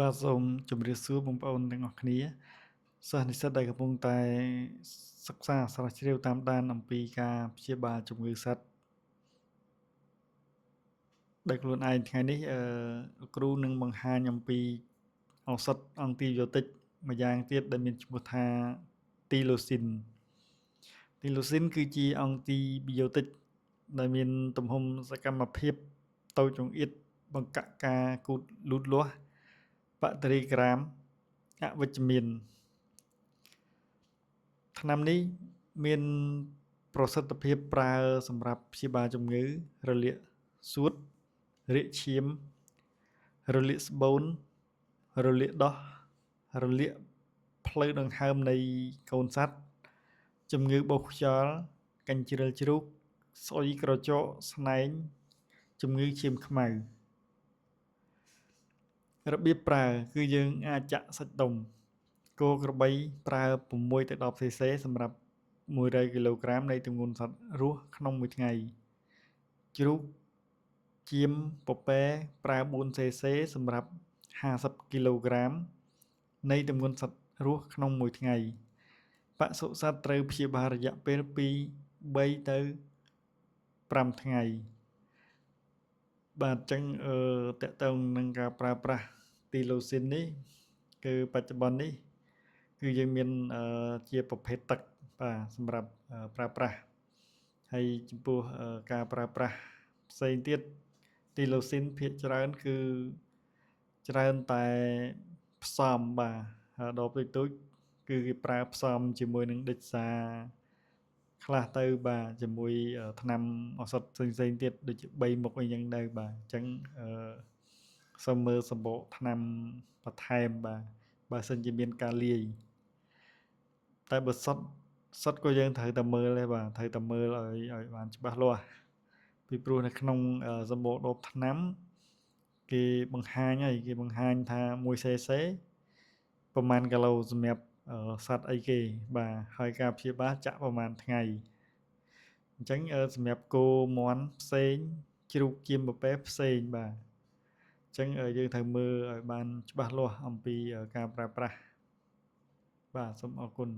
បាទសូមជម្រាបសួរបងប្អូនទាំងអស់គ្នាសិស្សនិស្សិតដែលកំពុងតែសិក្សាស្រាវជ្រាវតាមដានអំពីការព្យាបាលជំងឺសត្វដោយខ្លួនឯងថ្ងៃនេះលោកគ្រូនឹងបង្ហាញអំពីឱសថអង់ទីប៊ីយោទិកម្យ៉ាងទៀតដែលមានឈ្មោះថាទីឡូស៊ីនគឺជាអង់ទីប៊ីយោទិកដែលមានទំហំសកម្មភាពតូចចង្អៀតបង្កាក់ការគូតលូតលាស់បាក់តេរីក្រាមអវិជ្ជមានថ្នាំនេះមានប្រសិទ្ធភាពប្រើសម្រាប់ព្យាបាលជំងឺរលាកសួតរាកឈាមរលាកស្បូនរលាកដោះរលាកផ្លូវដង្ហើមនៃកូនសត្វជំងឺបោកខ្យល់កញ្ជ្រឹលជ្រូកស្អុយក្រចកស្នែងជំងឺឈាមខ្មៅរបៀបប្រើគឺយើងអាចចាក់សាច់ដុំគោក្របីប្រើ6ទៅ10 cc សម្រាប់100 គីឡូក្រាមនៃទម្ងន់សត្វរស់ក្នុងមួយថ្ងៃជ្រូកចៀមពពែប្រើ4 cc សម្រាប់50 គីឡូក្រាមនៃទម្ងន់សត្វរស់ក្នុងមួយថ្ងៃបសុសត្វត្រូវព្យាបាលរយៈពេលពី3ទៅ5ថ្ងៃបាទអញ្ចឹងតកតងនឹងការប្រើប្រាស់ទីឡូស៊ីននេះគឺបច្ចុប្បន្ននេះគឺយើងមានជាប្រភេទទឹកបាទសម្រាប់ប្រើប្រាស់ហើយចំពោះការប្រើប្រាស់ផ្សេងទៀតទីឡូស៊ីនភាគច្រើនគឺច្រើនតែផ្សំបាទដបតូចៗគឺគេប្រើផ្សំជាមួយនឹងដេកសាខ្លះទៅបាទជាមួយថ្នាំឱសថផ្សេងៗទៀតដូចជា3មុខអីចឹងដែរបាទអញ្ចឹងសូមមើលសម្បកថ្នាំបន្ថែមបាទបើសិនជាមានការលាយតែបើសុទ្ធក៏យើងត្រូវតែមើលដែរបាទត្រូវតែមើលឲ្យបានច្បាស់លាស់ពីព្រោះនៅក្នុងសម្បកដបថ្នាំគេបង្ហាញថា1 cc ប្រមាណគីឡូសម្រាប់សត្វអីគេបាទហើយការព្យាបាលចាក់ប្រមាណថ្ងៃអញ្ចឹងសម្រាប់គោមាន់ផ្សេងជ្រូកចៀមពពែផ្សេងបាទអញ្ចឹងយើងត្រូវមើលឲ្យបានច្បាស់លាស់អំពីការប្រើប្រាស់បាទសូមអរគុណ